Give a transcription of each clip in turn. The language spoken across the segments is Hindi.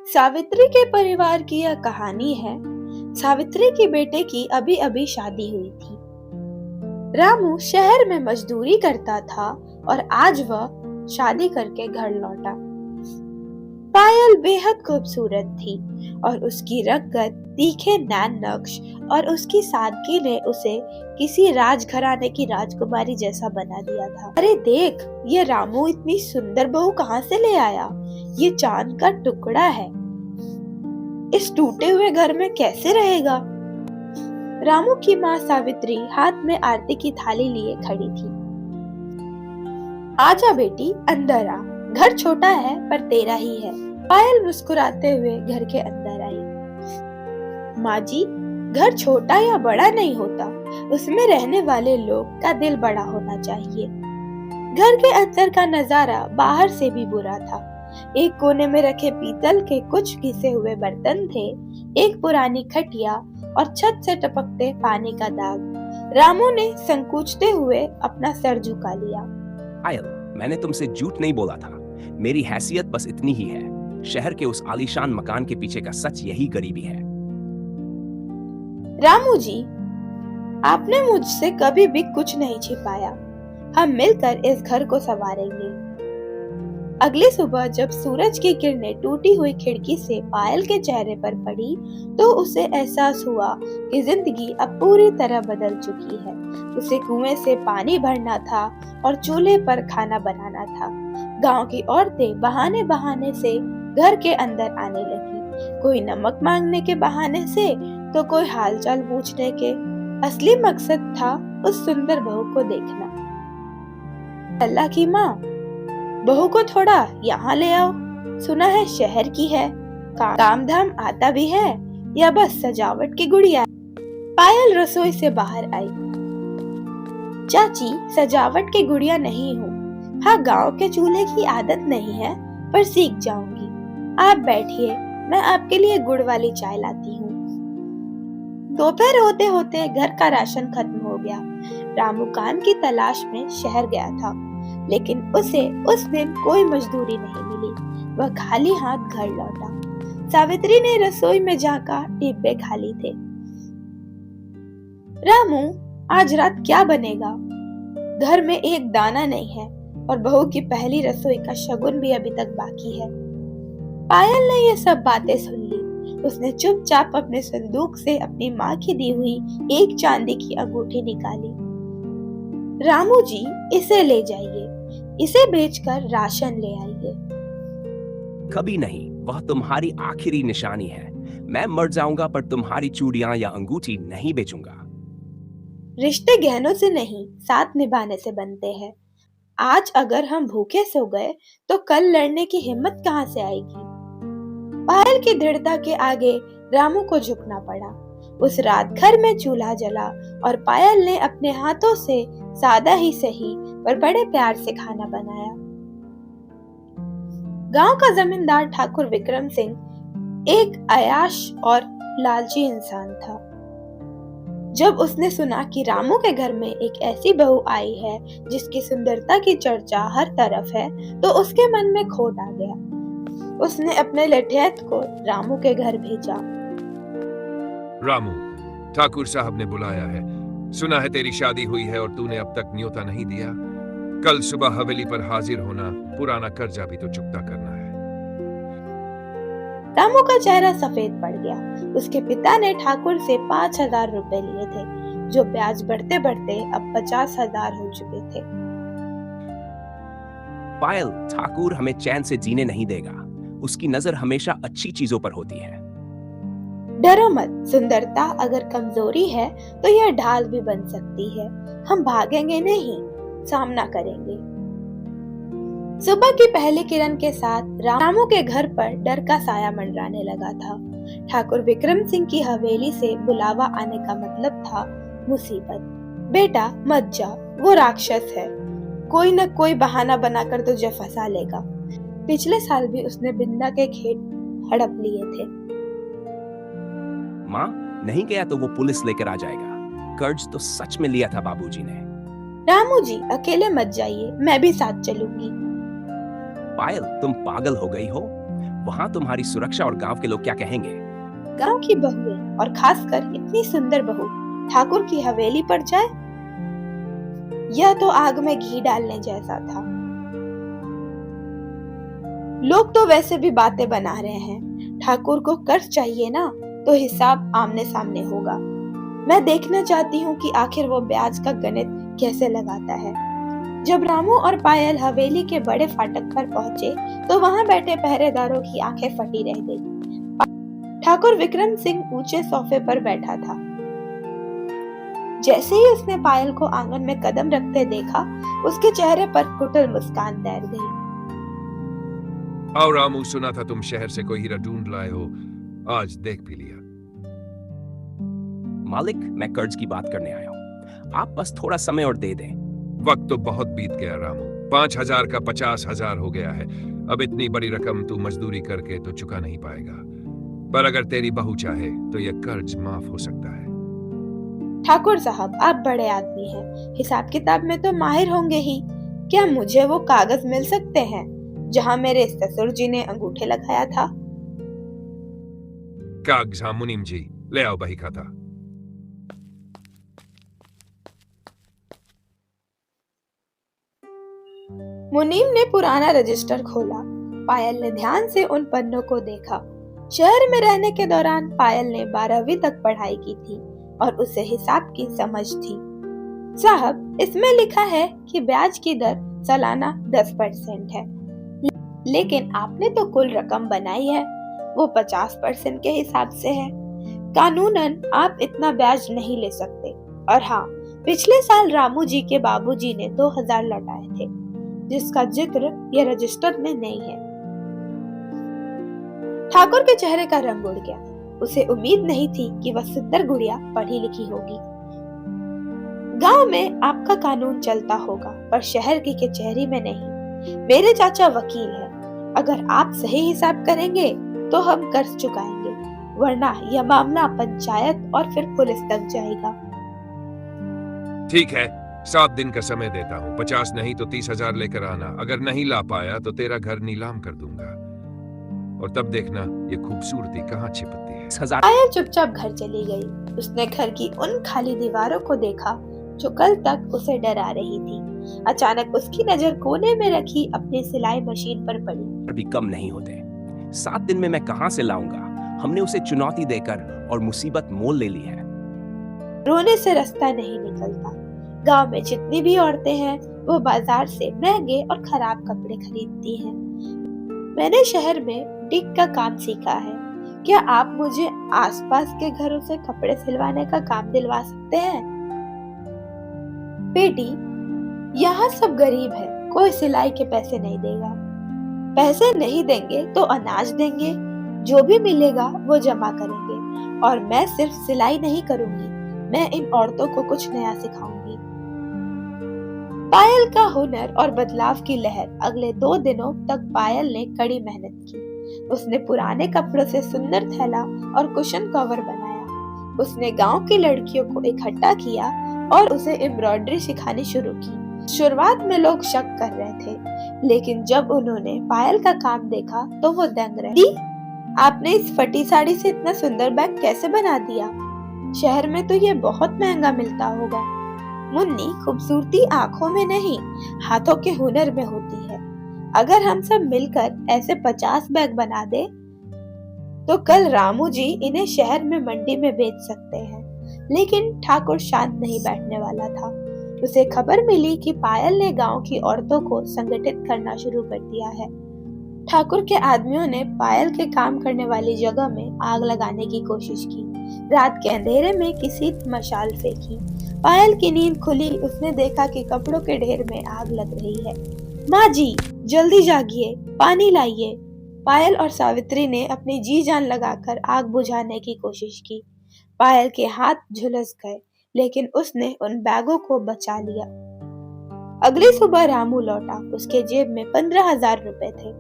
सावित्री के परिवार की यह कहानी है। सावित्री की बेटे की अभी अभी शादी हुई थी। रामू शहर में मजदूरी करता था और आज वह शादी करके घर लौटा। पायल बेहद खूबसूरत थी और उसकी रंगत, तीखे नैन नक्श और उसकी सादगी ने उसे किसी राजघराने की राजकुमारी जैसा बना दिया था। अरे देख, ये रामू इतनी सुंदर बहू कहाँ से ले आया? ये चांद का टुकड़ा है। इस टूटे हुए घर में कैसे रहेगा? रामू की माँ सावित्री हाथ में आरती की थाली लिए खड़ी थी। आजा बेटी, अंदर आ। घर छोटा है पर तेरा ही है। पायल मुस्कुराते हुए घर के अंदर आई। माँ जी, घर छोटा या बड़ा नहीं होता, उसमें रहने वाले लोग का दिल बड़ा होना चाहिए। घर के अंदर का नजारा बाहर से भी बुरा था। एक कोने में रखे पीतल के कुछ घिसे हुए बर्तन थे, एक पुरानी खटिया और छत से टपकते पानी का दाग। रामू ने संकोचते हुए अपना सर झुका लिया। पायल, मैंने तुमसे झूठ नहीं बोला था। मेरी हैसियत बस इतनी ही है। शहर के उस आलीशान मकान के पीछे का सच यही गरीबी है। रामू जी, आपने मुझसे कभी भी कुछ नहीं छिपाया। हम मिलकर इस घर को संवारेंगे। अगली सुबह जब सूरज की किरणें टूटी हुई खिड़की से पायल के चेहरे पर पड़ी, तो उसे एहसास हुआ कि जिंदगी अब पूरी तरह बदल चुकी है। उसे कुएं से पानी भरना था और चूल्हे पर खाना बनाना था। गांव की औरतें बहाने बहाने से घर के अंदर आने लगी, कोई नमक मांगने के बहाने से तो कोई हालचाल पूछने के। असली मकसद था उस सुंदर बहू को देखना। अल्लाह की माँ, बहू को थोड़ा यहाँ ले आओ। सुना है शहर की है, काम धाम आता भी है या बस सजावट की गुड़िया? पायल रसोई से बाहर आई। चाची, सजावट की गुड़िया नहीं हूँ। हाँ, गांव के चूल्हे की आदत नहीं है, पर सीख जाऊंगी। आप बैठिए, मैं आपके लिए गुड़ वाली चाय लाती हूँ। दोपहर होते होते घर का राशन खत्म हो गया। रामू काम की तलाश में शहर गया था, लेकिन उसे उस दिन कोई मजदूरी नहीं मिली। वह खाली हाथ घर लौटा। सावित्री ने रसोई में झांका, डिब्बे खाली थे। रामू, आज रात क्या बनेगा? घर में एक दाना नहीं है और बहू की पहली रसोई का शगुन भी अभी तक बाकी है। पायल ने ये सब बातें सुन ली। उसने चुपचाप अपने संदूक से अपनी माँ की दी हुई एक चांदी की अंगूठी निकाली। रामू जी, इसे ले जाइए। इसे बेचकर राशन ले आइए। कभी नहीं, वह तुम्हारी आखिरी निशानी है। मैं मर जाऊंगा पर तुम्हारी चूड़ियां या अंगूठी नहीं बेचूंगा। रिश्ते गहनों से नहीं, साथ निभाने से बनते हैं। आज अगर हम भूखे सो गए तो कल लड़ने की हिम्मत कहाँ से आएगी? पायल की दृढ़ता के आगे रामू को झुकना पड़ा। उस रात घर में चूल्हा जला और पायल ने अपने हाथों से सादा ही सही पर बड़े प्यार से खाना बनाया। गांव का जमींदार ठाकुर विक्रम सिंह एक अयाश और लालची इंसान था। जब उसने सुना कि रामू के घर में एक ऐसी बहू आई है जिसकी सुंदरता की चर्चा हर तरफ है, तो उसके मन में खोट आ गया। उसने अपने लठैत को रामू के घर भेजा। रामू, ठाकुर साहब ने बुलाया है। सुना है तेरी शादी हुई है और तूने अब तक न्योता नहीं दिया। कल सुबह हवेली पर हाजिर होना, पुराना कर्जा भी तो चुकता करना है। रामू का चेहरा सफेद पड़ गया। उसके पिता ने ठाकुर से 5,000 रुपए लिए थे, जो ब्याज बढ़ते बढ़ते अब 50,000 हो चुके थे। पायल, ठाकुर हमें चैन से जीने नहीं देगा। उसकी नजर हमेशा अच्छी चीजों पर होती है। डरो मत, सुंदरता अगर कमजोरी है तो यह ढाल भी बन सकती है। हम भागेंगे नहीं, सामना करेंगे। सुबह की पहली किरण के साथ रामू के घर पर डर का साया मंडराने लगा था। ठाकुर विक्रम सिंह की हवेली से बुलावा आने का मतलब था मुसीबत। बेटा मत जा, वो राक्षस है। कोई न कोई बहाना बनाकर तुझे फंसा लेगा। पिछले साल भी उसने बिंदा के खेत हड़प लिए थे। माँ, नहीं गया तो वो पुलिस लेकर आ जाएगा। कर्ज तो सच में लिया था बाबूजी ने। रामू जी, अकेले मत जाइए, मैं भी साथ चलूंगी। पायल, तुम पागल हो गई हो। वहां तुम्हारी सुरक्षा और गांव के लोग क्या कहेंगे? गांव की बहुएं और खासकर इतनी सुंदर बहू ठाकुर की हवेली पर जाए, यह तो आग में घी डालने जैसा था। लोग तो वैसे भी बातें बना रहे हैं, ठाकुर को कर्ज चाहिए ना, तो हिसाब आमने सामने होगा। मैं देखना चाहती हूँ कि आखिर वो ब्याज का गणित कैसे लगाता है। जब रामू और पायल हवेली के बड़े फाटक पर पहुंचे तो वहां बैठे पहरेदारों की आंखें फटी रह गई। ठाकुर विक्रम सिंह ऊंचे सोफे पर बैठा था। जैसे ही उसने पायल को आंगन में कदम रखते देखा, उसके चेहरे पर कुटिल मुस्कान तैर गई। आओ रामू, सुना था तुम शहर से कोई हीरा ढूंढ लाए हो, आज देख भी लिया। मालिक, मैं कर्ज की बात करने आया हूँ, आप बस थोड़ा समय और दे दें। वक्त तो बहुत बीत गया रामू, 5,000 का 50,000 हो गया है। अब इतनी बड़ी रकम तू मजदूरी करके तो चुका नहीं पाएगा, पर अगर तेरी बहू चाहे तो यह कर्ज माफ हो सकता है। ठाकुर साहब, आप बड़े आदमी हैं, हिसाब किताब में तो माहिर होंगे ही। क्या मुझे वो कागज मिल सकते हैं जहां मेरे ससुर जी ने अंगूठे लगाया था? कागज? हाँ मुनीम जी, ले आओ बही खाता। मुनीम ने पुराना रजिस्टर खोला। पायल ने ध्यान से उन पन्नों को देखा। शहर में रहने के दौरान पायल ने 12वीं तक पढ़ाई की थी और उसे हिसाब की समझ थी। साहब, इसमें लिखा है कि ब्याज की दर सालाना 10% है, लेकिन आपने तो कुल रकम बनाई है, वो 50% के हिसाब से है। कानूनन आप इतना ब्याज नहीं ले सकते। और हाँ, पिछले साल रामू जी के बाबूजी ने 2,000 लौटाए थे, जिसका जिक्र ये रजिस्टर में नहीं है। ठाकुर के चेहरे का रंग उड़ गया। उसे उम्मीद नहीं थी कि वह सुंदर गुड़िया पढ़ी लिखी होगी। गांव में आपका कानून चलता होगा, पर शहर की कचहरी में नहीं। मेरे चाचा वकील हैं। अगर आप सही हिसाब करेंगे तो हम कर्ज चुकाएंगे, वरना यह मामला पंचायत और फिर पुलिस तक जाएगा। ठीक है, 7 दिन का समय देता हूँ। 50 नहीं तो 30,000 लेकर आना। अगर नहीं ला पाया तो तेरा घर नीलाम कर दूंगा, और तब देखना ये खूबसूरती कहाँ छिपती है। 10,000। पायल चुपचाप घर चली गई। उसने घर की उन खाली दीवारों को देखा जो कल तक उसे डरा रही थी। अचानक उसकी नजर कोने में रखी अपनी सिलाई मशीन पर पड़ी। भी कम नहीं होते। 7 दिन में मैं कहां से लाऊंगा? हमने उसे चुनौती देकर और मुसीबत मोल ले ली है। रोने से रास्ता नहीं निकलता। गांव में जितनी भी औरतें हैं, वो बाजार से महंगे और खराब कपड़े खरीदती हैं। मैंने शहर में बुटीक का काम सीखा है। क्या आप मुझे आसपास के घरों से कपड़े सिलवाने का काम दिलवा सकते हैं? बेटी, यहाँ सब गरीब है, कोई सिलाई के पैसे नहीं देगा। पैसे नहीं देंगे तो अनाज देंगे, जो भी मिलेगा वो जमा करेंगे। और मैं सिर्फ सिलाई नहीं करूंगी, मैं इन औरतों को कुछ नया सिखाऊंगी। पायल का हुनर और बदलाव की लहर। अगले 2 दिनों तक पायल ने कड़ी मेहनत की। उसने पुराने कपड़ों से सुंदर थैला और कुशन कवर बनाया। उसने गांव की लड़कियों को इकट्ठा किया और उसे एम्ब्रॉयडरी सिखानी शुरू की। शुरुआत में लोग शक कर रहे थे, लेकिन जब उन्होंने पायल का काम देखा तो वो दंग रहे। दी, आपने इस फटी साड़ी से इतना सुंदर बैग कैसे बना दिया? शहर में तो ये बहुत महंगा मिलता होगा। मुन्नी, खूबसूरती आंखों में नहीं, हाथों के हुनर में होती है। अगर हम सब मिलकर ऐसे 50 बैग बना दे तो कल रामू जी इन्हें शहर में मंडी में बेच सकते हैं। लेकिन ठाकुर शांत नहीं बैठने वाला था। उसे खबर मिली कि पायल ने गांव की औरतों को संगठित करना शुरू कर दिया है। ठाकुर के आदमियों ने पायल के काम करने वाली जगह में आग लगाने की कोशिश की। रात के अंधेरे में किसी मशाल फेंकी। पायल की नींद खुली। उसने देखा कि कपड़ों के ढेर में आग लग रही है। माँ जी, जल्दी जागिए, पानी लाइए। पायल और सावित्री ने अपनी जी जान लगाकर आग बुझाने की कोशिश की। पायल के हाथ झुलस गए, लेकिन उसने उन बैगों को बचा लिया। अगली सुबह रामू लौटा। उसके जेब में 15,000 रुपए थे।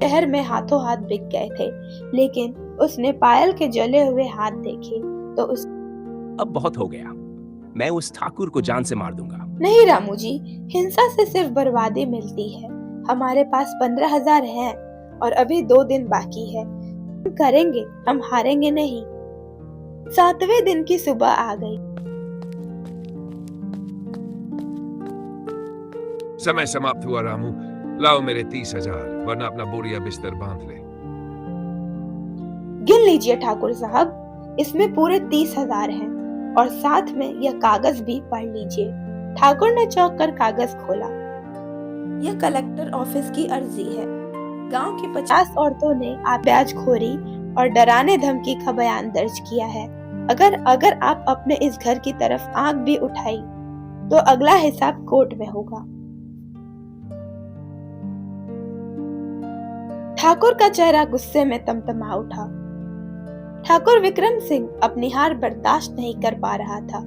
शहर में हाथों हाथ बिक गए थे, लेकिन उसने पायल के जले हुए हाथ देखे तो उस अब बहुत हो गया, मैं उस ठाकुर को जान से मार दूंगा। नहीं रामू जी, हिंसा से सिर्फ बर्बादी मिलती है। हमारे पास 15,000 है। और अभी 2 दिन बाकी है। हम करेंगे, हम हारेंगे नहीं। 7वें दिन की सुबह आ गई। समय समाप्त हुआ रामू। लाओ मेरे 30,000, वरना अपना बोरिया बिस्तर बांध ले। गिन लीजिए ठाकुर साहब, इसमें पूरे 30,000 हैं और साथ में यह कागज भी पढ़ लीजिए। ठाकुर ने चौंक कर कागज खोला। यह कलेक्टर ऑफिस की अर्जी है। गांव की 50 औरतों ने ब्याजखोरी और डराने धमकी का बयान दर्ज किया है। अगर आप अपने इस घर की तरफ आंख भी उठाई तो अगला हिसाब कोर्ट में होगा। ठाकुर का चेहरा गुस्से में तमतमा उठा। ठाकुर विक्रम सिंह अपनी हार बर्दाश्त नहीं कर पा रहा था।